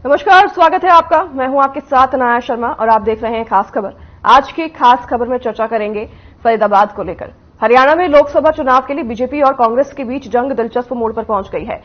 नमस्कार, स्वागत है आपका। मैं हूं आपके साथ अनाया शर्मा और आप देख रहे हैं खास खबर। आज की खास खबर में चर्चा करेंगे फरीदाबाद को लेकर। हरियाणा में लोकसभा चुनाव के लिए बीजेपी और कांग्रेस के बीच जंग दिलचस्प मोड़ पर पहुंच गई है।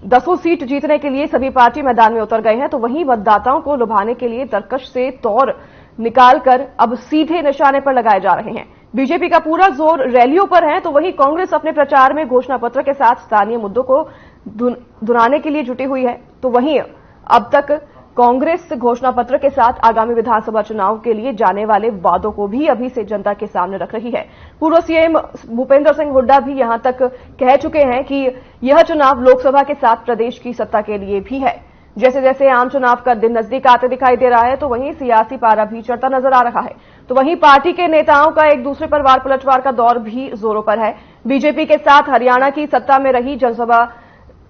10 सीट जीतने के लिए सभी पार्टी मैदान में उतर गए हैं, तो वहीं मतदाताओं को लुभाने के लिए तरकश से तौर निकालकर अब सीधे निशाने पर लगाए जा रहे हैं। बीजेपी का पूरा जोर रैलियों पर है, तो वहीं कांग्रेस अपने प्रचार में घोषणा पत्र के साथ स्थानीय मुद्दों को धुनाने के लिए जुटी हुई है। तो वहीं अब तक कांग्रेस घोषणा पत्र के साथ आगामी विधानसभा चुनाव के लिए जाने वाले वादों को भी अभी से जनता के सामने रख रही है। पूर्व सीएम भूपेंद्र सिंह हुड्डा भी यहां तक कह चुके हैं कि यह चुनाव लोकसभा के साथ प्रदेश की सत्ता के लिए भी है। जैसे जैसे आम चुनाव का दिन नजदीक आते दिखाई दे रहा है, तो वहीं सियासी पारा भी चढ़ता नजर आ रहा है। तो वहीं पार्टी के नेताओं का एक दूसरे पर वार पलटवार का दौर भी जोरों पर है। बीजेपी के साथ हरियाणा की सत्ता में रही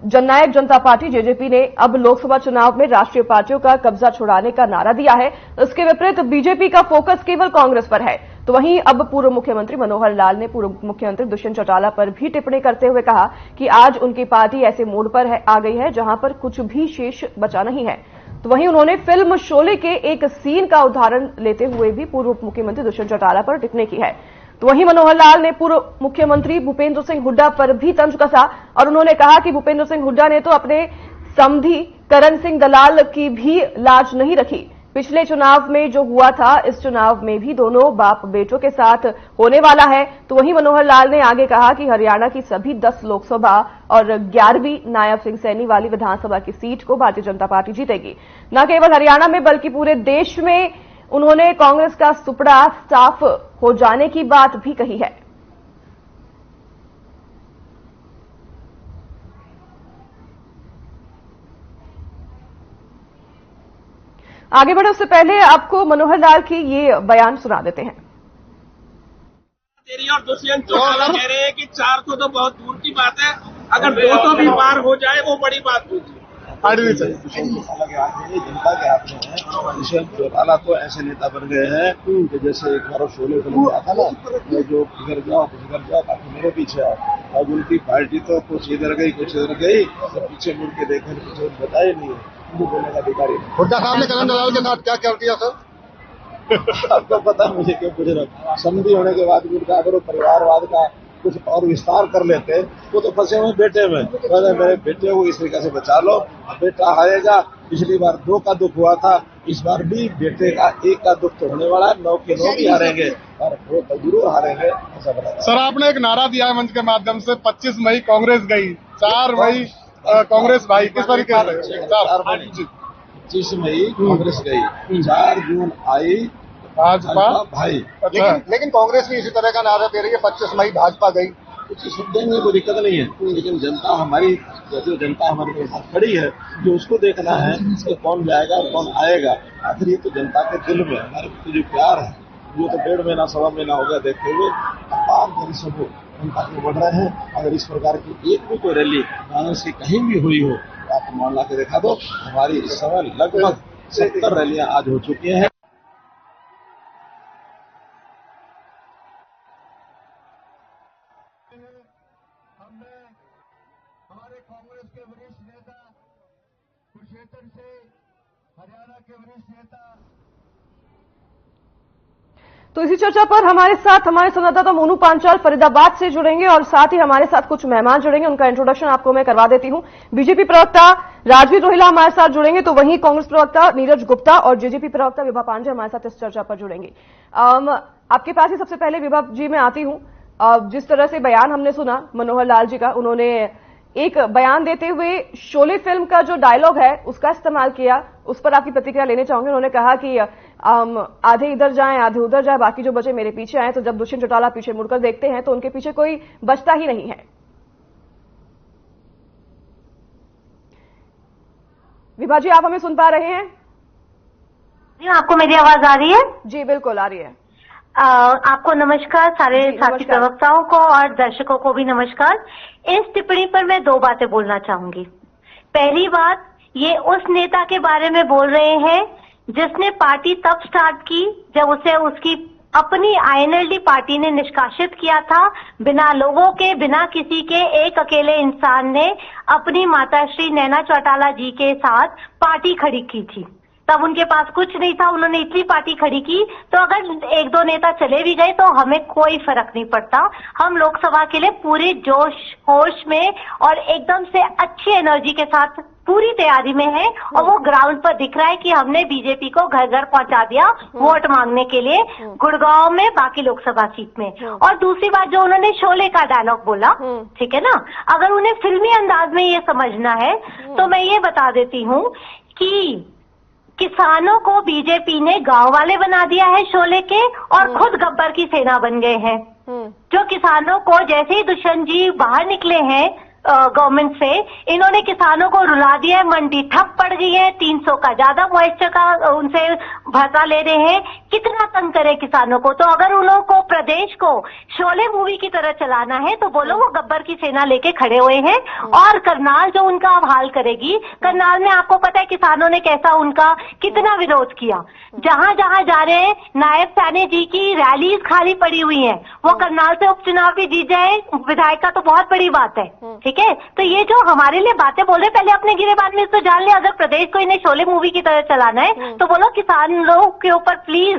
जननायक जनता पार्टी जेजेपी ने अब लोकसभा चुनाव में राष्ट्रीय पार्टियों का कब्जा छुड़ाने का नारा दिया है। इसके विपरीत बीजेपी का फोकस केवल कांग्रेस पर है। तो वहीं अब पूर्व मुख्यमंत्री मनोहर लाल ने पूर्व मुख्यमंत्री दुष्यंत चौटाला पर भी टिप्पणी करते हुए कहा कि आज उनकी पार्टी ऐसे मोड़ पर आ गई है जहां पर कुछ भी शेष बचा नहीं है। तो वहीं उन्होंने फिल्म शोले के एक सीन का उदाहरण लेते हुए भी पूर्व मुख्यमंत्री दुष्यंत चौटाला पर टिप्पणी की है। तो वहीं मनोहर लाल ने पूर्व मुख्यमंत्री भूपेंद्र सिंह हुड्डा पर भी तंज कसा और उन्होंने कहा कि भूपेंद्र सिंह हुड्डा ने तो अपने समधी करण सिंह दलाल की भी लाज नहीं रखी। पिछले चुनाव में जो हुआ था, इस चुनाव में भी दोनों बाप बेटों के साथ होने वाला है। तो वहीं मनोहर लाल ने आगे कहा कि हरियाणा की सभी 10 लोकसभा और 11वीं नायब सिंह सैनी वाली विधानसभा की सीट को भारतीय जनता पार्टी जीतेगी। न केवल हरियाणा में बल्कि पूरे देश में उन्होंने कांग्रेस का सुपड़ा साफ हो जाने की बात भी कही है। आगे बढ़े उससे पहले आपको मनोहर लाल की ये बयान सुना देते हैं। तेरी और दुष्यंत चौटाला कह रहे हैं कि 400 तो बहुत दूर की बात है, अगर 200 भी पार हो जाए वो बड़ी बात होगी। दुष्यंत चौटाला के हाथ में, जनता के हाथ में है। दुष्यंत चौटाला तो ऐसे नेता बन गए हैं कि जैसे एक बार शोले फिल्म में आता ना, जो किधर जाओ बाकी मेरे पीछे आओ। अब उनकी पार्टी तो कुछ इधर गई कुछ इधर गई, तो पीछे मुड़ के देखने कुछ बताया ही नहीं है। उनको बोलने का अधिकारी हुड्डा साहब ने करण दलाल के साथ क्या क्या किया सर? आपको पता मुझे क्यों पूछ रहा? समझी होने के बाद भी उनका अगर वो परिवारवाद का कुछ और विस्तार कर लेते, वो तो फंसे हुए बेटे में। मेरे बेटे को इस तरीके से बचा लो, बेटा हारेगा। पिछली बार 2 का दुख हुआ था, इस बार भी बेटे का 1 का दुख तो होने वाला है। 9 के 9 भी हारेंगे और वो तो जरूर हारेंगे, ऐसा बता। सर, आपने एक नारा दिया है मंच के माध्यम से, 25 मई कांग्रेस गई, 4 मई कांग्रेस भाई, किस तरीके से? 25 मई कांग्रेस गई, 4 जून आई भाजपा भाई। लेकिन कांग्रेस भी इसी तरह का नारा दे रही है, 25 मई भाजपा गई। कुछ शब्दों में कोई दिक्कत नहीं है, लेकिन जनता हमारी जो जनता हमारे साथ खड़ी है, जो उसको देखना है कि कौन जाएगा और कौन आएगा। आखिर ये तो जनता के दिल में हमारे प्रति जो प्यार है, जो तो 1.5 महीना 1.25 महीना हो गया देखते हुए, तमाम जनसभा जनता को बढ़ रहे हैं। अगर इस प्रकार की एक भी कोई रैली कांग्रेस की कहीं भी हुई हो तो आप मान ला के दिखा दो। हमारी इस समय लगभग 70 रैलियां आज हो चुकी हैं। हमने हमारे कांग्रेस के वरिष्ठ नेता कुरुक्षेत्र से, हरियाणा के वरिष्ठ नेता। तो इसी चर्चा पर हमारे साथ हमारे संवाददाता मोनू पांचाल फरीदाबाद से जुड़ेंगे और साथ ही हमारे साथ कुछ मेहमान जुड़ेंगे। उनका इंट्रोडक्शन आपको मैं करवा देती हूं। बीजेपी प्रवक्ता राजवीर रोहिला हमारे साथ जुड़ेंगे, तो वहीं कांग्रेस प्रवक्ता नीरज गुप्ता और जेजेपी प्रवक्ता विभा पांडे हमारे साथ इस चर्चा पर जुड़ेंगे। आपके पास ही सबसे पहले विभा जी मैं आती हूं। जिस तरह से बयान हमने सुना मनोहर लाल जी का, उन्होंने एक बयान देते हुए शोले फिल्म का जो डायलॉग है उसका इस्तेमाल किया, उस पर आपकी प्रतिक्रिया लेने चाहूंगी। उन्होंने कहा कि आधे इधर जाएं आधे उधर जाए, बाकी जो बचे मेरे पीछे आए। तो जब दुष्यंत चौटाला पीछे मुड़कर देखते हैं तो उनके पीछे कोई बचता ही नहीं है। विभा जी, आप हमें सुन पा रहे हैं? जी, आपको मेरी आवाज आ रही है? जी बिल्कुल आ रही है। आपको नमस्कार, सारे साथी प्रवक्ताओं को और दर्शकों को भी नमस्कार। इस टिप्पणी पर मैं 2 बातें बोलना चाहूंगी। पहली बात, ये उस नेता के बारे में बोल रहे हैं जिसने पार्टी तब स्टार्ट की जब उसे उसकी अपनी INLD पार्टी ने निष्कासित किया था। बिना लोगों के, बिना किसी के, एक अकेले इंसान ने अपनी माताश्री नैना चौटाला जी के साथ पार्टी खड़ी की थी। तब उनके पास कुछ नहीं था, उन्होंने इतनी पार्टी खड़ी की। तो अगर एक दो नेता चले भी गए तो हमें कोई फर्क नहीं पड़ता। हम लोकसभा के लिए पूरे जोश होश में और एकदम से अच्छी एनर्जी के साथ पूरी तैयारी में है, और वो ग्राउंड पर दिख रहा है कि हमने बीजेपी को घर घर पहुंचा दिया वोट मांगने के लिए, गुड़गांव में, बाकी लोकसभा सीट में। और दूसरी बात, जो उन्होंने शोले का डायलॉग बोला, ठीक है ना, अगर उन्हें फिल्मी अंदाज में ये समझना है तो मैं ये बता देती हूँ कि किसानों को बीजेपी ने गांव वाले बना दिया है शोले के, और खुद गब्बर की सेना बन गए हैं। जो किसानों को, जैसे ही दुष्यंत जी बाहर निकले हैं गवर्नमेंट से, इन्होंने किसानों को रुला दिया है। मंडी ठप पड़ गई है, 300 का ज्यादा मॉइस्चर का उनसे भत्ता ले रहे हैं। कितना तंग करे किसानों को। तो अगर उन लोगों को प्रदेश को शोले मूवी की तरह चलाना है तो बोलो वो गब्बर की सेना लेके खड़े हुए हैं। और करनाल जो उनका अब हाल करेगी, करनाल में आपको पता है किसानों ने कैसा उनका कितना विरोध किया। जहां जहां जा रहे हैं, नायब साने जी की रैलीज खाली पड़ी हुई है। वो करनाल से उपचुनाव भी जीत जाए विधायक का तो बहुत बड़ी बात है, ठीक है। तो ये जो हमारे लिए बातें बोल रहे, पहले अपने गिरेबान में तो जान ले। अगर प्रदेश को इन्हें शोले मूवी की तरह चलाना है तो बोलो किसान लोगों के ऊपर प्लीज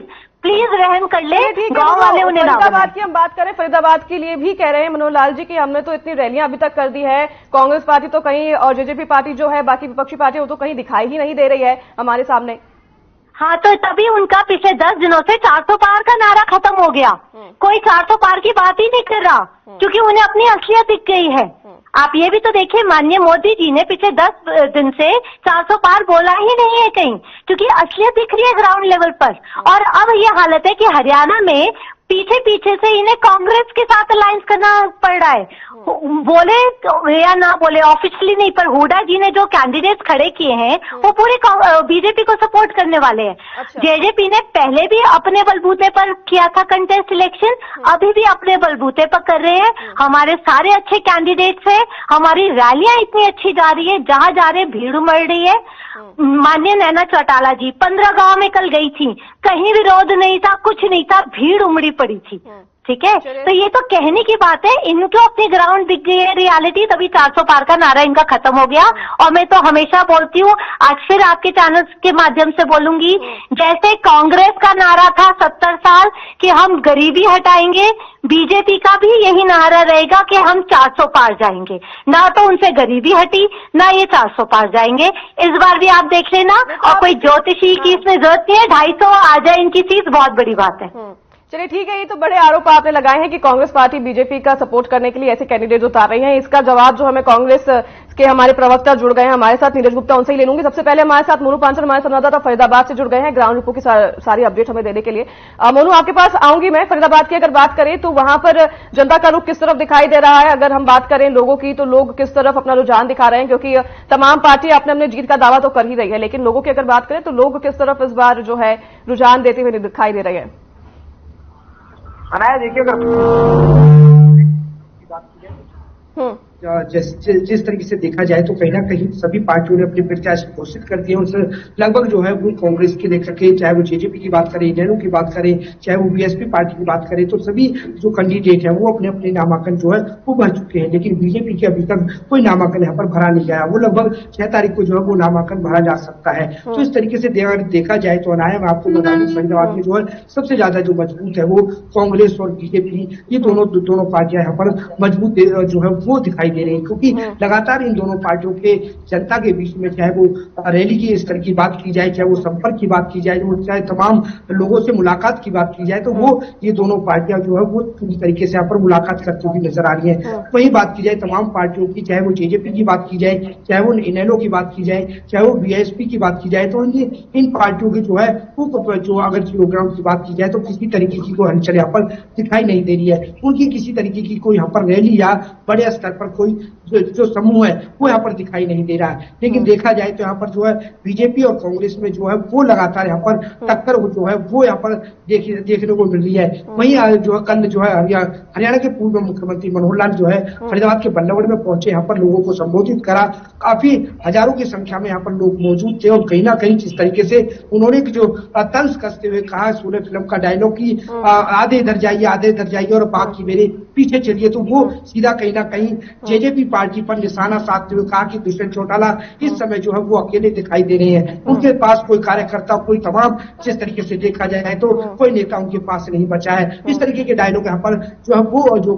रहम कर ले। गांव वाले उन्हें फरीदाबाद की हम बात करें, फरीदाबाद के लिए भी कह रहे हैं मनोहर लाल जी कि हमने तो इतनी रैलियां अभी तक कर दी है, कांग्रेस पार्टी तो कहीं, और जेजेपी पार्टी जो है, बाकी विपक्षी पार्टी, वो तो कहीं दिखाई ही नहीं दे रही है हमारे सामने। हाँ, तो तभी उनका पिछले 10 दिनों से 400 पार का नारा खत्म हो गया। कोई 400 पार की बात ही नहीं कर रहा, क्योंकि उन्हें अपनी असलियत दिख गई है। आप ये भी तो देखिए, माननीय मोदी जी ने पिछले 10 दिन से 400 पार बोला ही नहीं है कहीं, क्योंकि असलियत दिख रही है ग्राउंड लेवल पर। और अब ये हालत है कि हरियाणा में पीछे पीछे से इन्हें कांग्रेस के साथ अलायंस करना पड़ रहा है। बोले या ना बोले, ऑफिशियली नहीं, पर हुड्डा जी ने जो कैंडिडेट्स खड़े किए हैं वो पूरे बीजेपी को सपोर्ट करने वाले हैं। जेजेपी ने पहले भी अपने बलबूते पर किया था कंटेस्ट इलेक्शन, अभी भी अपने बलबूते पर कर रहे हैं। हमारे सारे अच्छे कैंडिडेट्स हैं, हमारी रैलियां इतनी अच्छी जा रही है, जहां जा रहे भीड़ उमड़ रही है। माननीय नैना चौटाला जी 15 गांव में कल गई थी, कहीं विरोध नहीं था, कुछ नहीं था, भीड़ उमड़ी पड़ी थी, ठीक है। तो ये तो कहने की बात है, इनको अपनी ग्राउंड दिख गई है रियलिटी, तभी 400 पार का नारा इनका खत्म हो गया। और मैं तो हमेशा बोलती हूँ, आज फिर आपके चैनल के माध्यम से बोलूंगी, जैसे कांग्रेस का नारा था 70 साल कि हम गरीबी हटाएंगे, बीजेपी का भी यही नारा रहेगा कि हम 400 पार जाएंगे। ना तो उनसे गरीबी हटी, ना ये 400 पार जाएंगे। इस बार भी आप देख लेना, और कोई ज्योतिषी की इसमें जरूरत नहीं है, 250 आ जाए इनकी सीट, बहुत बड़ी बात है। चलिए ठीक है, ये तो बड़े आरोप आपने लगाए हैं कि कांग्रेस पार्टी बीजेपी का सपोर्ट करने के लिए ऐसे कैंडिडेट उतार रही है। इसका जवाब जो हमें कांग्रेस के हमारे प्रवक्ता जुड़ गए हैं हमारे साथ, नीरज गुप्ता, उनसे ही ले लूंगी। सबसे पहले हमारे साथ मोनू पांचल, हमारे संवाददाता फरीदाबाद से जुड़ गए हैं ग्राउंड रिपोर्ट की सारी अपडेट हमें देने के लिए। मोनू, आपके पास आऊंगी मैं। फरीदाबाद की अगर बात करें तो वहां पर जनता का रुख किस तरफ दिखाई दे रहा है? अगर हम बात करें लोगों की, तो लोग किस तरफ अपना रुझान दिखा रहे हैं? क्योंकि तमाम पार्टियां अपने अपने जीत का दावा तो कर ही रही है, लेकिन लोगों की अगर बात करें तो लोग किस तरफ इस बार जो है रुझान देते हुए दिखाई दे रहे हैं? अनाया, देखिए, अगर जिस तरीके से देखा जाए तो कहीं ना कहीं सभी पार्टियों ने अपने प्रत्याशी घोषित कर दिए। उनसे लगभग जो है वो कांग्रेस के देख सके, चाहे वो जेजेपी की बात करें, इनेलो की बात करें, चाहे वो बीएसपी पार्टी की बात करें, तो सभी जो कैंडिडेट है वो अपने अपने नामांकन जो है वो भर चुके हैं। लेकिन बीजेपी के अभी तक कोई नामांकन यहाँ पर भरा नहीं गया। वो लगभग 6 तारीख को जो है वो नामांकन भरा जा सकता है। तो इस तरीके से देखा जाए तो अनाया, मैं आपको बता दूं, फरीदाबाद में जो है सबसे ज्यादा जो मजबूत है वो कांग्रेस और बीजेपी, ये दोनों पार्टियां यहाँ पर मजबूत जो है वो दिखाई दे रही है। क्योंकि लगातार इन दोनों पार्टियों के जनता के बीच में, चाहे वो रैली की स्तर की बात की जाए, चाहे वो संपर्क की बात की जाए, चाहे तमाम लोगों से मुलाकात की बात की जाए, तो वो ये दोनों पार्टियां जो है वो पूरी तरीके से यहाँ पर मुलाकात करती हुई नजर आ रही है। वही बात की जाए तमाम पार्टियों की, चाहे वो जेजेपी की बात की जाए, चाहे वो इनेलो की बात की जाए, चाहे वो बीएसपी की बात की जाए, तो इन पार्टियों की जो है वो जो अगर प्रोग्राम की बात की जाए तो किसी तरीके की कोई हलचल यहाँ पर दिखाई नहीं दे रही है। उनकी किसी तरीके की कोई यहाँ पर रैली या बड़े स्तर पर कोई जो समूह है वो यहाँ पर दिखाई नहीं दे रहा है। लेकिन देखा जाए तो यहाँ पर जो है बीजेपी और कांग्रेस में जो है वो लगातार यहाँ पर टक्कर जो है वो यहाँ पर देखने को मिल रही है। वहीं जो है कल जो है हरियाणा के पूर्व मुख्यमंत्री मनोहर लाल जो है फरीदाबाद के बल्लभगढ़ में पहुंचे, यहाँ पर लोगों को संबोधित करा। काफी हजारों की संख्या में यहाँ पर लोग मौजूद थे और कहीं ना कहीं जिस तरीके से उन्होंने जो तंज कसते हुए कहा शोले फिल्म का डायलॉग की आधे इधर जाइए और बाकी मेरे पीछे चलिए, तो वो सीधा कहीं ना कहीं जेजेपी पार्टी पर निशाना साधते हुए कहा कि दुष्यंत चौटाला इस समय जो है वो अकेले दिखाई दे रहे हैं। उनके पास कोई कार्यकर्ता, कोई तमाम जिस तरीके से देखा जाए तो कोई नेता उनके पास नहीं बचा है। इस तरीके के डायलॉग यहाँ पर जो है वो जो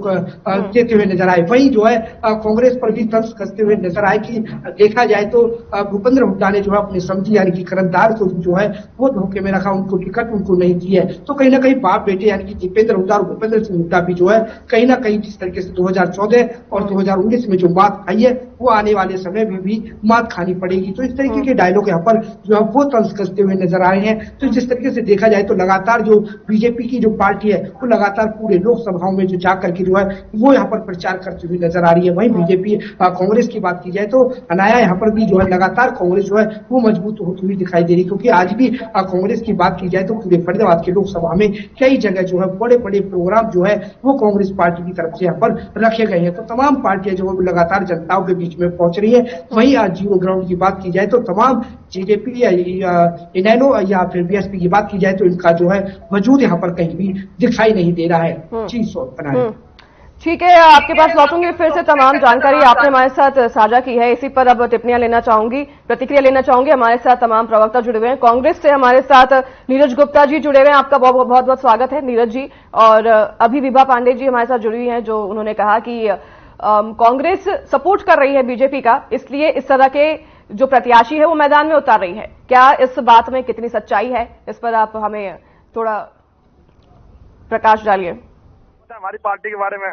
देते हुए नजर आए। वहीं जो है कांग्रेस पर भी तंज कसते हुए नजर आए कि देखा जाए तो भूपेंद्र हुड्डा ने जो है अपने समझी यानी कि करंदार को जो है वो धोखे में रखा, उनको टिकट उनको नहीं दी है। तो कहीं ना कहीं बाप बेटे यानी कि दीपेंद्र हुड्डा और भूपेंद्र सिंह हुड्डा भी जो है कहीं ना कहीं जिस तरीके से 2014 और 2019 में जो बात आई है वो आने वाले समय में भी मात खानी पड़ेगी। तो इस तरीके के डायलॉग यहाँ पर जो है वो तंज कसते हुए नजर आ रहे हैं। तो जिस तरीके से देखा जाए तो लगातार जो बीजेपी की जो पार्टी है वो लगातार पूरे लोकसभाओं में जो जाकर के जो है वो यहाँ पर प्रचार करती हुई नजर आ रही है। वहीं बीजेपी कांग्रेस की बात की जाए तो अनाया यहाँ पर भी जो है लगातार कांग्रेस जो है वो मजबूत होती हुई दिखाई दे रही है, क्योंकि आज भी कांग्रेस की बात की जाए तो पूरे फरीदाबाद के लोकसभा में कई जगह जो है बड़े बड़े प्रोग्राम जो है वो कांग्रेस पार्टी की तरफ से यहाँ पर रखे गए हैं। तो तमाम पार्टियां जो है लगातार जनताओं के बीच में पहुंच रही है। वहीं आज जीरो ग्राउंड की बात की जाए तो तमाम जेजेपी या इनेलो या फिर बीएसपी की बात की जाए तो इनका जो है वजूद यहाँ पर कहीं भी दिखाई नहीं दे रहा है। जी ठीक है, आपके पास लौटूंगी फिर से। तमाम जानकारी आपने हमारे साथ साझा की है, इसी पर अब टिप्पणियां लेना चाहूंगी, प्रतिक्रिया लेना चाहूंगी। हमारे साथ तमाम प्रवक्ता जुड़े हुए हैं। कांग्रेस से हमारे साथ नीरज गुप्ता जी जुड़े हुए हैं, आपका बहुत बहुत स्वागत है नीरज जी। और अभी विभा पांडे जी हमारे साथ जुड़ी हुई हैं, जो उन्होंने कहा कि कांग्रेस सपोर्ट कर रही है बीजेपी का, इसलिए इस तरह के जो प्रत्याशी है वो मैदान में उतार रही है। क्या इस बात में कितनी सच्चाई है, इस पर आप हमें थोड़ा प्रकाश डालिए। हमारी पार्टी के बारे में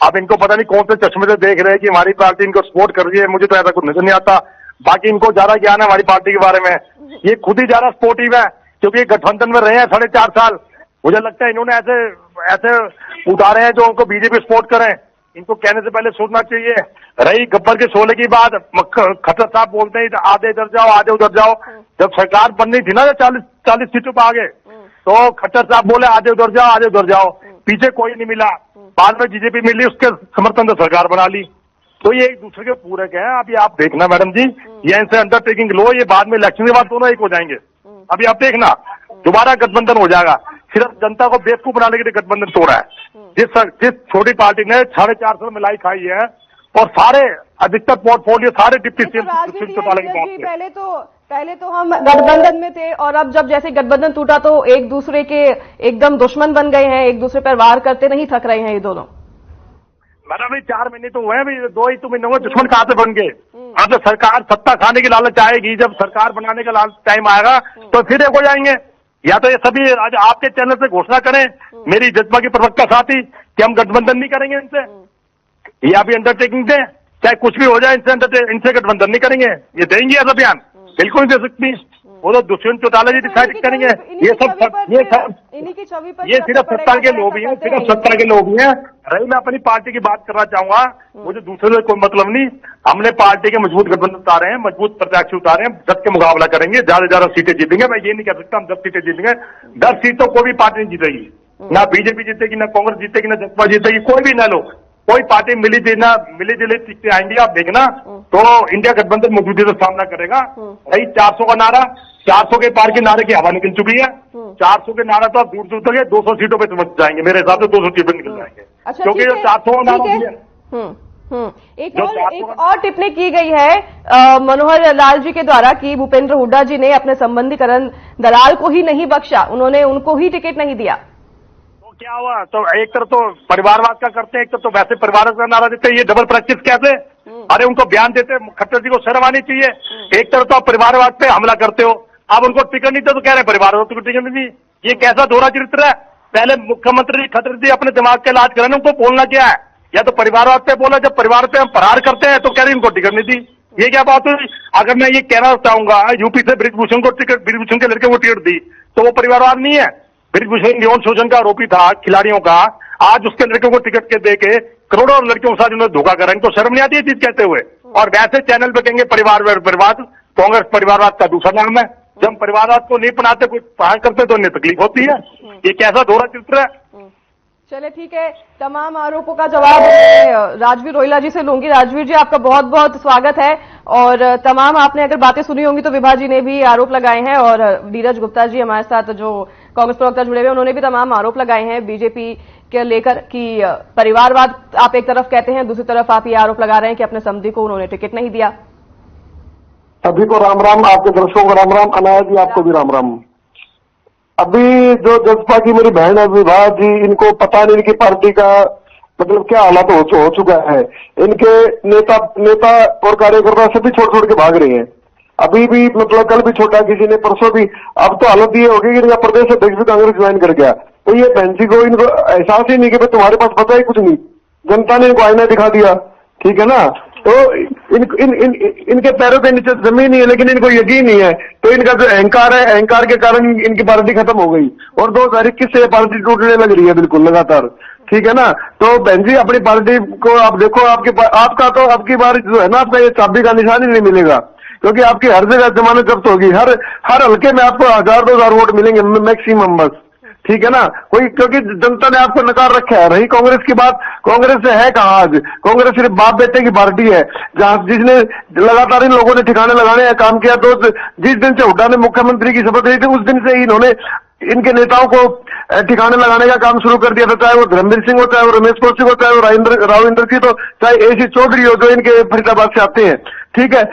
अब इनको पता नहीं कौन से चश्मे से देख रहे हैं कि हमारी पार्टी इनको सपोर्ट कर रही है, मुझे तो ऐसा कुछ नजर नहीं आता। बाकी इनको ज्यादा ज्ञान है हमारी पार्टी के बारे में, ये खुद ही ज्यादा सपोर्टिव है क्योंकि गठबंधन में रहे हैं 4.5 साल। मुझे लगता है इन्होंने ऐसे उतारे हैं जो उनको बीजेपी सपोर्ट करें। इनको कहने से पहले सोचना चाहिए। रही गब्बर के शोले की बात, खट्टर साहब बोलते हैं आधे इधर जाओ आधे उधर जाओ। जब सरकार बननी थी ना 40 सीटों पर आगे, तो खट्टर साहब बोले आधे उधर जाओ आधे उधर जाओ, पीछे कोई नहीं मिला। बाद में बीजेपी मिली, उसके समर्थन से सरकार बना ली। तो ये एक दूसरे के पूरक है। अभी आप देखना मैडम जी, ये इनसे अंडरटेकिंग लो, ये बाद में इलेक्शन के बाद दोनों एक हो जाएंगे। अभी आप देखना दोबारा गठबंधन हो जाएगा। सिर्फ जनता को बेवकूफ बनाने के लिए गठबंधन तोड़ा है। जिस छोटी पार्टी ने 450 मलाई खाई है और सारे अधिकतर पोर्टफोलियो सारे डिप्टी पहले तो हम गठबंधन में थे और अब जब जैसे गठबंधन टूटा तो एक दूसरे के एकदम दुश्मन बन गए हैं, एक दूसरे पर वार करते नहीं थक रहे हैं ये दोनों। मैडम अभी 4 महीने तो हुए हैं, 2 ही तो महीने हुए, दुश्मन कहां से बन गए। अब तो सरकार सत्ता खाने की लालच आएगी, जब सरकार बनाने का टाइम आएगा तो फिर एक हो जाएंगे। या तो ये सभी आज आपके चैनल से घोषणा करें, मेरी जज्बा की प्रवक्ता साथी, कि हम गठबंधन नहीं करेंगे इनसे, या भी अंडरटेकिंग दें, चाहे कुछ भी हो जाए इनसे गठबंधन नहीं करेंगे। ये देंगे ऐसा बयान? बिल्कुल नहीं दे सकती। वो तो दुष्यंत चौटाला जी डिसाइड करेंगे। ये सिर्फ सत्ता के लोग ही हैं, सिर्फ सत्ता के लोग ही हैं। रही मैं अपनी पार्टी की बात करना चाहूंगा, मुझे दूसरे से कोई मतलब नहीं। हमने पार्टी के मजबूत गठबंधन उतारे हैं, मजबूत प्रत्याशी उतारे हैं, डट के मुकाबला करेंगे, ज्यादा से ज्यादा सीटें जीतेंगे। मैं ये नहीं कह सकता हम 10 सीटें जीतेंगे, 10 सीटों को भी पार्टी नहीं जीतेगी, ना बीजेपी जीतेगी, ना कांग्रेस जीतेगी, ना जसपा जीतेगी, कोई भी न लो, कोई पार्टी मिली जुली सीटें आएंगी। आप देखना तो इंडिया गठबंधन मजबूती से सामना करेगा। भाई 400 का नारा, 400 के पार के नारे की हवा निकल चुकी है। 400 के नारा तो आप दूर दूर तक है, 200 सीटों पे समझ जाएंगे, मेरे हिसाब से 200 सीटों निकल जाएंगे। अच्छा, क्योंकि जो 400 का नारा एक और टिप्पणी की गई है मनोहर लाल जी के द्वारा कि भूपेंद्र हुड्डा जी ने अपने संबंधी करण दलाल को ही नहीं बख्शा, उन्होंने उनको ही टिकट नहीं दिया। तो क्या हुआ? तो एक तरफ तो परिवारवाद का करते हैं, एक तरफ तो वैसे परिवार का नारा देते हैं। ये डबल प्रैक्टिस कैसे? अरे उनको बयान देते, खट्टर जी को शर्म आनी चाहिए। एक तरफ तो आप परिवारवाद पे हमला करते हो, आप उनको टिकट नहीं दे तो कह रहे परिवारवाद को टिकट नहीं दी। ये कैसा दोहरा चरित्र है? पहले मुख्यमंत्री खट्टर जी अपने दिमाग का इलाज करें, उनको बोलना क्या है? या तो परिवारवाद पे बोला, जब परिवार पे हम प्रहार करते हैं तो कह रहे उनको टिकट नहीं दी। ये क्या बात हुई? अगर मैं ये कहना चाहूंगा यूपी से बृजभूषण को टिकट, बृजभूषण के लड़के को टिकट दी तो वो परिवारवाद नहीं है? बृजभूषण यौन शोषण का आरोपी था खिलाड़ियों का, आज उसके लड़कियों को टिकट के दे के करोड़ों लड़कियों के साथ उन्होंने धोखा करा, इनको शर्म नहीं आती है चीज कहते हुए। और वैसे चैनल पे कहेंगे परिवारवाद, कांग्रेस परिवारवाद का दूसरा नाम है। जब हम परिवारवाद को नहीं अपनाते, कुछ पढ़ाई करते तो उन्हें तकलीफ होती है। ये कैसा दोहरा चित्र है। चलिए ठीक है, तमाम आरोपों का जवाब मैं राजवीर रोहिला जी से लूंगी। राजवीर जी, आपका बहुत बहुत स्वागत है। और तमाम आपने अगर बातें सुनी होंगी तो विभा जी ने भी आरोप लगाए हैं और नीरज गुप्ता जी हमारे साथ जो कांग्रेस प्रवक्ता जुड़े हुए उन्होंने भी तमाम आरोप लगाए हैं बीजेपी के लेकर कि परिवारवाद आप एक तरफ कहते हैं, दूसरी तरफ आप ये आरोप लगा रहे हैं कि अपने समधी को उन्होंने टिकट नहीं दिया। सभी को राम राम, आपके दर्शकों को राम राम, अनाया जी आपको भी राम राम। अभी जो जसपा की मेरी बहन है विभा जी, इनको पता नहीं इनकी पार्टी का मतलब क्या हालात हो चुका है। इनके नेता और कार्यकर्ता सभी छोड़ के भाग रहे हैं। अभी भी मतलब कल भी छोटा किसी ने, परसों भी। अब तो हालत ये होगी कि इनका प्रदेश अध्यक्ष भी कांग्रेस ज्वाइन कर गया। तो ये बहन जी को इनको एहसास ही नहीं कि भाई तुम्हारे पास पता ही कुछ नहीं, जनता ने इनको आईना दिखा दिया, ठीक है ना। तो इनके पैरों के नीचे जमीन नहीं है, लेकिन इनको यकीन नहीं है। तो इनका जो अहंकार है, अहंकार के कारण इनकी पार्टी खत्म हो गई और 2021 से पार्टी टूटने लग रही है बिल्कुल लगातार, ठीक है ना। तो बहन जी अपनी पार्टी को आप देखो, आपका तो आपकी बार जो है ना, आपका ये चाबी का निशान ही नहीं मिलेगा, क्योंकि आपकी हर जगह जमानत जब्त होगी। हर हल्के में आपको 1000-2000 वोट मिलेंगे मैक्सिमम, बस, ठीक है ना। क्योंकि जनता ने आपको नकार रखा है। रही कांग्रेस की बात, कांग्रेस से है कहाँ आज? कांग्रेस सिर्फ बाप बेटे की पार्टी है, जहां जिसने लगातार इन लोगों ने ठिकाने लगाने का काम किया। तो जिस दिन से हुड्डा ने मुख्यमंत्री की शपथ ली थी, उस दिन से ही इन्होंने इनके नेताओं को ठिकाने लगाने का काम शुरू कर दिया था। चाहे वो धर्मवीर सिंह हो, चाहे वो रमेश कौशिक हो, चाहे वो राव इंद्रजीत हो, चाहे एसी चौधरी हो, जो इनके फरीदाबाद से आते हैं, ठीक है।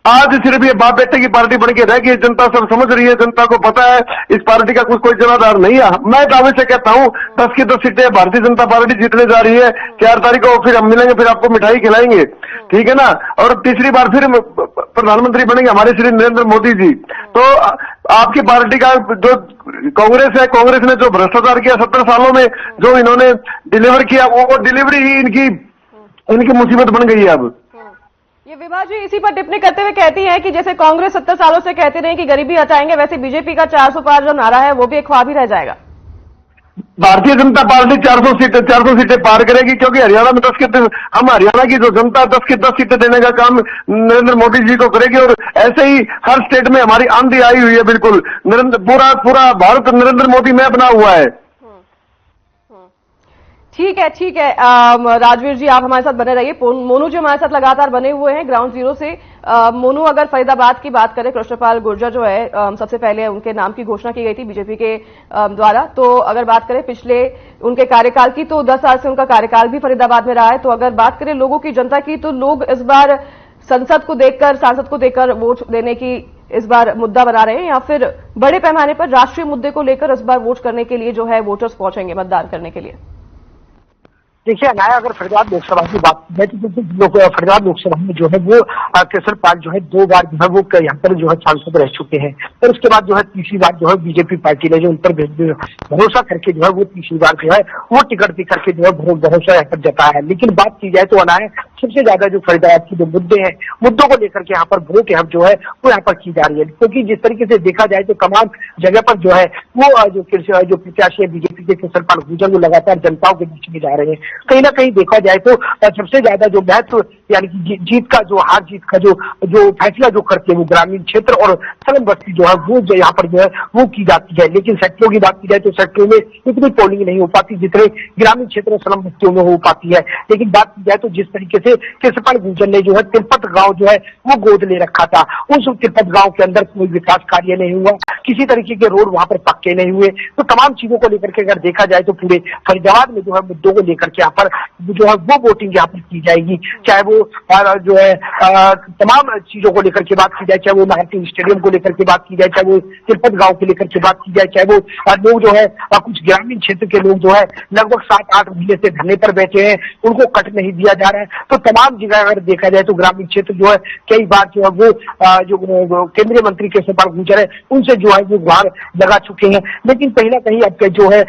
आज सिर्फ ये बाप बेटे की पार्टी बन के रह गई। जनता सब समझ रही है, जनता को पता है इस पार्टी का कोई जनाधार नहीं है। मैं दावे से कहता हूं 10 की 10 सीटें भारतीय जनता पार्टी जीतने जा रही है। 4 तारीख को फिर हम मिलेंगे, फिर आपको मिठाई खिलाएंगे, ठीक है ना। और तीसरी बार फिर प्रधानमंत्री बनेंगे हमारे श्री नरेंद्र मोदी जी। तो आपकी पार्टी का जो कांग्रेस है, कांग्रेस ने जो भ्रष्टाचार किया 70 सालों में, जो इन्होंने डिलीवर किया, वो डिलीवरी ही इनकी मुसीबत बन गई है अब। ये विभा जी इसी पर टिप्पणी करते हुए कहती है कि जैसे कांग्रेस 70 सालों से कहते रहे कि गरीबी हटाएंगे, वैसे बीजेपी का 400 पार जो नारा है वो भी एक ख्वाब ही रह जाएगा। भारतीय जनता पार्टी 400 सीटें पार करेगी, क्योंकि हरियाणा में 10 की 10 हम हरियाणा की जो जनता 10 की 10 सीटें देने का काम नरेंद्र मोदी जी को करेगी। और ऐसे ही हर स्टेट में हमारी आंधी आई हुई है बिल्कुल। पूरा भारत नरेंद्र मोदी में बना हुआ है। ठीक है। राजवीर जी आप हमारे साथ बने रहिए। मोनू जी हमारे साथ लगातार बने हुए हैं ग्राउंड जीरो से। मोनू, अगर फरीदाबाद की बात करें, कृष्णपाल गुर्जर जो है सबसे पहले उनके नाम की घोषणा की गई थी बीजेपी के द्वारा। तो अगर बात करें पिछले उनके कार्यकाल की, तो 10 साल से उनका कार्यकाल भी फरीदाबाद में रहा है। तो अगर बात करें लोगों की, जनता की, तो लोग इस बार सांसद को देखकर वोट देने की इस बार मुद्दा बना रहे हैं, या फिर बड़े पैमाने पर राष्ट्रीय मुद्दे को लेकर इस बार वोट करने के लिए जो है वोटर्स पहुंचेंगे मतदान करने के लिए? देखिए अनाया, अगर फरीदाबाद लोकसभा की बात की जाए तो फरीदाबाद लोकसभा में जो है वो कृष्णपाल जो है 2 बार जो है वो यहाँ पर जो है सांसद रह चुके हैं। और उसके बाद जो है तीसरी बार जो है बीजेपी पार्टी ने जो उन पर भरोसा करके जो है वो तीसरी बार जो है वो टिकट दे करके जो है भरोसा यहाँ पर जताया है। लेकिन बात की जाए तो अनाया, सबसे ज्यादा जो फरीदाबाद की जो मुद्दे हैं, मुद्दों को लेकर के यहाँ पर वोट जो है वो यहाँ पर की जा रही है। क्योंकि जिस तरीके से देखा जाए तो तमाम जगह पर जो है वो जो प्रत्याशी है बीजेपी के कृष्णपाल गुर्जर वो लगातार जनताओं के बीच में जा रहे हैं। कहीं ना कहीं देखा जाए तो सबसे ज्यादा जो महत्व यानी कि जीत का जो फैसला जो करते हैं वो ग्रामीण क्षेत्र और सलन बस्ती जो है वो यहाँ पर जो है वो की जाती है। लेकिन सेक्टरों की बात की जाए तो सेक्टरों में इतनी पोलिंग नहीं हो पाती जितने ग्रामीण क्षेत्र और सलन बस्तियों में हो पाती है। लेकिन बात की जाए तो जिस तरीके से कृष्णपाल गुर्जर ने जो है तिरपत गाँव जो है वो गोद ले रखा था, उस तिरपत गाँव के अंदर कोई विकास कार्य नहीं हुआ, किसी तरीके के रोड वहां पर पक्के नहीं हुए। तो तमाम चीजों को लेकर के अगर देखा जाए तो पूरे फरीदाबाद में जो है मुद्दों को लेकर के यहाँ पर जो है वो वोटिंग यहाँ पर की जाएगी। चाहे वो जो है तमाम चीजों को लेकर के बात की जाए, चाहे वो महाराष्ट्र स्टेडियम को लेकर के बात की जाए, चाहे वो तिरपत गांव को लेकर के बात की जाए, चाहे वो लोग जो है कुछ ग्रामीण क्षेत्र के लोग जो है लगभग 7-8 महीने से धरने पर बैठे हैं, उनको कट नहीं दिया जा रहा है। तो तमाम जगह अगर देखा जाए तो ग्रामीण क्षेत्र जो है कई बार जो है वो जो केंद्रीय मंत्री कृष्णपाल गुर्जर है उनसे जो है वो गुहार लगा चुके हैं। लेकिन कहीं ना कहीं अब जो है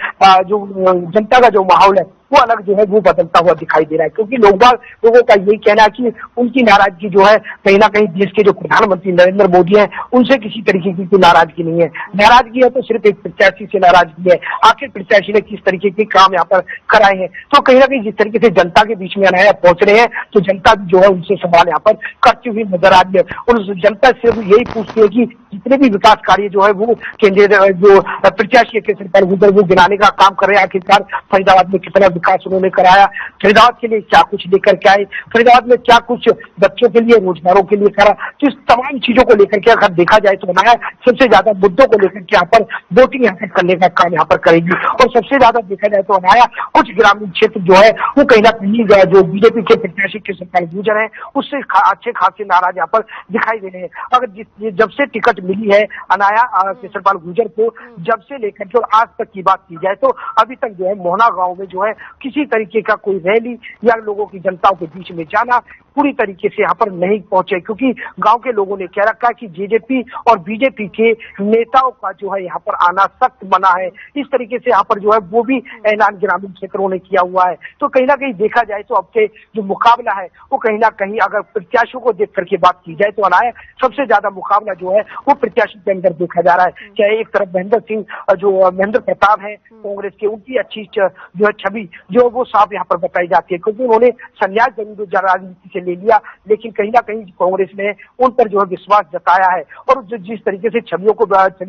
जो जनता का जो माहौल है वो अलग जो है वो बदलता हुआ दिखाई दे रहा है, क्योंकि लोगों का यही कहना है कि उनकी नाराजगी जो है कहीं ना कहीं देश के जो प्रधानमंत्री नरेंद्र मोदी हैं उनसे किसी तरीके की कोई नाराजगी नहीं है। नाराजगी है तो सिर्फ एक प्रत्याशी से नाराजगी है। आखिर प्रत्याशी ने किस तरीके के काम यहाँ पर कराए हैं, तो कहीं ना कहीं जिस तरीके से जनता के बीच में अनाया पहुंच रहे हैं तो जनता जो है उनसे सवाल यहाँ पर करती हुई नजर आ रही है। और जनता सिर्फ यही पूछती है कि जितने भी विकास कार्य जो है वो केंद्रीय जो प्रत्याशी केसरपाल गुर्जर वो गिनाने का काम कर रहे हैं। आखिरकार फरीदाबाद में कितना विकास उन्होंने कराया, फरीदाबाद के लिए क्या कुछ लेकर के आए, फरीदाबाद में क्या कुछ बच्चों के लिए रोजगारों के लिए करा, तो इस तमाम चीजों को लेकर के अगर देखा जाए तो बनाया सबसे ज्यादा मुद्दों को लेकर के यहाँ पर वोटिंग यहाँ पर करने का काम यहाँ पर करेगी। और सबसे ज्यादा देखा जाए तो बनाया कुछ ग्रामीण क्षेत्र जो है वो कहीं ना कहीं जो बीजेपी के प्रत्याशी केसरपाल गुर्जर है उससे अच्छे खासे नाराज यहाँ पर दिखाई दे रहे हैं। अगर जब से टिकट मिली है अनाया केसरपाल गुर्जर को, जब से लेकर के और आज तक की बात की जाए तो अभी तक जो है मोहना गांव में जो है किसी तरीके का कोई रैली या लोगों की जनताओं के बीच में जाना पूरी तरीके से यहाँ पर नहीं पहुंचे, क्योंकि गांव के लोगों ने कह रखा है कि जेजेपी और बीजेपी के नेताओं का जो है यहाँ पर आना सख्त मना है। इस तरीके से यहाँ पर जो है वो भी ऐलान ग्रामीण क्षेत्रों ने किया हुआ है। तो कहीं ना कहीं देखा जाए तो अब के जो मुकाबला है वो कहीं ना कहीं अगर प्रत्याशियों को देख करके बात की जाए तो अनाया सबसे ज्यादा मुकाबला जो है वो प्रत्याशी के अंदर देखा जा रहा है। चाहे एक तरफ महेंद्र प्रताप है कांग्रेस के, उनकी अच्छी जो है छवि जो वो साफ यहाँ पर बताई जाती है, क्योंकि उन्होंने संन्यास जरूर राजनीति से ले लिया, लेकिन कहीं ना कहीं कांग्रेस ने उन पर जो है विश्वास जताया है। और जो जिस तरीके से छवि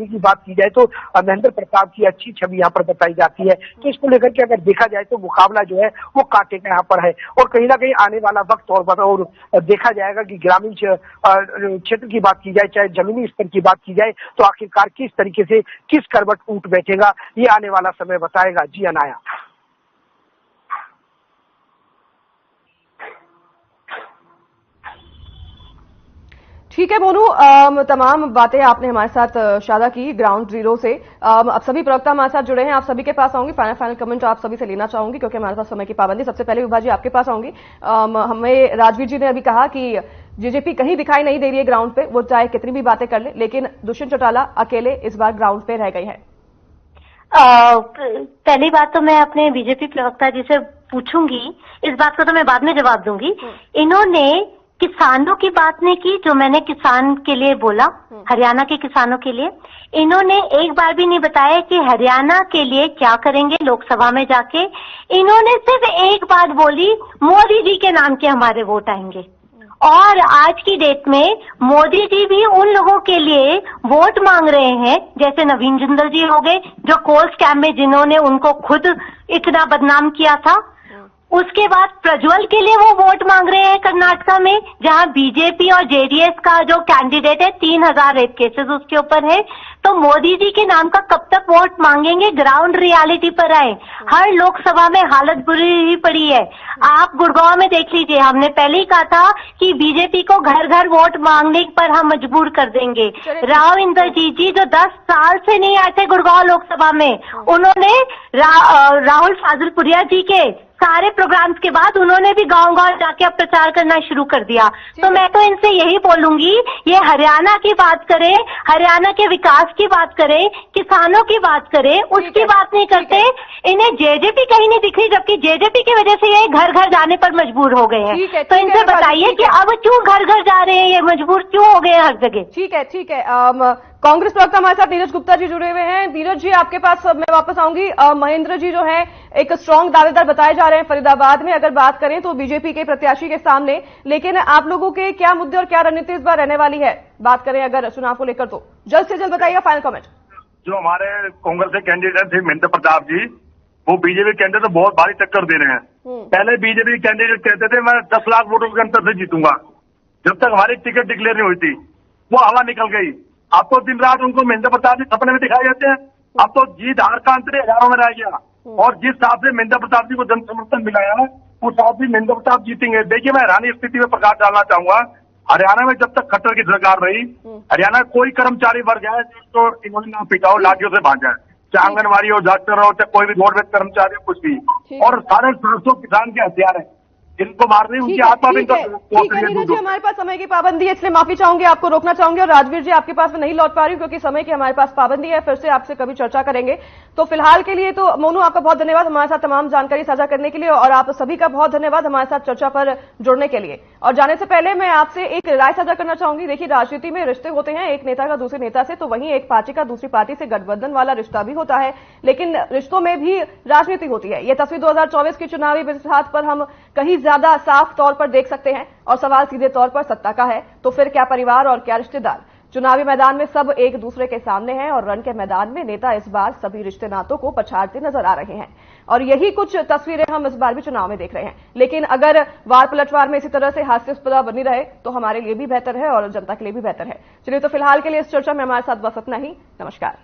की बात की जाए तो महेंद्र प्रताप की अच्छी छवि यहाँ पर बताई जाती है। तो इसको लेकर के अगर देखा जाए तो मुकाबला जो है वो कांटे का यहाँ पर है। और कहीं ना कहीं आने वाला वक्त और देखा जाएगा कि ग्रामीण क्षेत्र की बात की जाए चाहे जमीनी स्तर की बात की जाए तो आखिरकार किस तरीके से किस करवट उठ बैठेगा ये आने वाला समय बताएगा। जी अनाया। ठीक है मोनू, तमाम बातें आपने हमारे साथ साझा की ग्राउंड जीरो से। अब सभी प्रवक्ता हमारे साथ जुड़े हैं, आप सभी के पास आऊंगी। फाइनल कमेंट आप सभी से लेना चाहूंगी क्योंकि हमारे पास समय की पाबंदी। सबसे पहले विभा जी आपके पास आऊंगी। हमें राजवीर जी ने अभी कहा कि जेजेपी कहीं दिखाई नहीं दे रही है ग्राउंड पे, वो चाहे कितनी भी बातें कर ले, लेकिन दुष्यंत चौटाला अकेले इस बार ग्राउंड पे रह गए हैं। पहली बात तो मैं अपने बीजेपी प्रवक्ता जी से पूछूंगी, इस बात का तो मैं बाद में जवाब दूंगी। इन्होंने किसानों की बात नहीं की जो मैंने किसान के लिए बोला, हरियाणा के किसानों के लिए। इन्होंने एक बार भी नहीं बताया कि हरियाणा के लिए क्या करेंगे लोकसभा में जाके। इन्होंने सिर्फ एक बात बोली, मोदी जी के नाम के हमारे वोट आएंगे। और आज की डेट में मोदी जी भी उन लोगों के लिए वोट मांग रहे हैं, जैसे नवीन जिंदल जी हो गए जो कोल स्कैम में जिन्होंने उनको खुद इतना बदनाम किया था। उसके बाद प्रज्वल के लिए वो वोट मांग रहे हैं कर्नाटका में, जहां बीजेपी और जेडीएस का जो कैंडिडेट है 3000 रेप केसेस उसके ऊपर है। तो मोदी जी के नाम का कब तक वोट मांगेंगे? ग्राउंड रियलिटी पर आए। हर लोकसभा में हालत बुरी ही पड़ी है। आप गुड़गांव में देख लीजिए, हमने पहले ही कहा था कि बीजेपी को घर घर वोट मांगने पर हम मजबूर कर देंगे। राव इंद्रजीत जी जो 10 साल से नहीं आए थे गुड़गांव लोकसभा में, उन्होंने राहुल फाजिलपुरिया जी के सारे प्रोग्राम्स के बाद उन्होंने भी गांव गांव जाके अब प्रचार करना शुरू कर दिया। तो मैं तो इनसे यही बोलूंगी, ये हरियाणा की बात करें, हरियाणा के विकास की बात करें, किसानों की बात करें, उसकी बात नहीं करते। इन्हें जेजेपी कहीं नहीं दिख रही, जबकि जेजेपी की वजह से ये घर घर जाने पर मजबूर हो गए हैं। तो इनसे बताइए कि अब क्यों घर घर जा रहे हैं, ये मजबूर क्यों हो गए हर जगह। ठीक है। कांग्रेस प्रवक्ता हमारे साथ नीरज गुप्ता जी जुड़े हुए हैं। नीरज जी आपके पास मैं वापस आऊंगी। महेंद्र जी जो है एक स्ट्रांग दावेदार बताए जा रहे हैं फरीदाबाद में, अगर बात करें तो बीजेपी के प्रत्याशी के सामने, लेकिन आप लोगों के क्या मुद्दे और क्या रणनीति इस बार रहने वाली है, बात करें अगर चुनाव को लेकर, तो जल्द से जल्द बताइए फाइनल कमेंट। जो हमारे कांग्रेस के कैंडिडेट थे महेंद्र प्रताप जी, वो बीजेपी कैंडिडेट तो बहुत भारी टक्कर दे रहे हैं। पहले बीजेपी कैंडिडेट कहते थे मैं 10 लाख वोटों के अंतर से जीतूंगा, जब तक हमारी टिकट डिक्लेयर नहीं हुई थी वो हवा निकल गई। अब तो दिन रात उनको महेंद्र प्रताप जी सपने में दिखाई देते हैं। अब तो जीत हार का अंतर हजारों में रह गया, और जिस हिसाब से महेंद्र प्रताप जी को जन समर्थन मिला है उस हिसाब से महेंद्र प्रताप जीतेंगे। देखिए, मैं हैरानी स्थिति में प्रकाश डालना चाहूंगा, हरियाणा में जब तक खट्टर की सरकार रही, हरियाणा कोई कर्मचारी वर्ग है तो इन्होंने ना पिटाओ लाठियों से भांजा है, चाहे आंगनबाड़ी हो, डॉक्टर हो, चाहे कोई भी रोडवेज कर्मचारी हो, कुछ भी। और 750 किसान के हथियार है, इनको मारने उनकी आत्मा भी ठीक है नीरज जी, हमारे पास समय की पाबंदी है, इसलिए माफी चाहूंगी, आपको रोकना चाहूंगी। और राजवीर जी, आपके पास में नहीं लौट पा रही हूं क्योंकि समय की हमारे पास पाबंदी है, फिर से आपसे कभी चर्चा करेंगे। तो फिलहाल के लिए तो मोनू, आपका बहुत धन्यवाद हमारे साथ तमाम जानकारी साझा करने के लिए, और आप सभी का बहुत धन्यवाद हमारे साथ चर्चा पर जुड़ने के लिए। और जाने से पहले मैं आपसे एक राय साझा करना चाहूंगी। देखिए, राजनीति में रिश्ते होते हैं एक नेता का दूसरे नेता से, तो वहीं एक पार्टी का दूसरी पार्टी से गठबंधन वाला रिश्ता भी होता है, लेकिन रिश्तों में भी राजनीति होती है। ये तस्वीर 2024 की चुनावी बिसात पर हम कहीं ज्यादा साफ तौर पर देख सकते हैं, और सवाल सीधे तौर पर सत्ता का है। तो फिर क्या परिवार और क्या रिश्तेदार? चुनावी मैदान में सब एक दूसरे के सामने हैं, और रण के मैदान में नेता इस बार सभी रिश्ते नातों को पछाड़ते नजर आ रहे हैं, और यही कुछ तस्वीरें हम इस बार भी चुनाव में देख रहे हैं। लेकिन अगर वार पलटवार में इसी तरह से हास्यास्पद बनी रहे तो हमारे लिए भी बेहतर है और जनता के लिए भी बेहतर है। चलिए, तो फिलहाल के लिए इस चर्चा में हमारे साथ बस इतना ही। नमस्कार।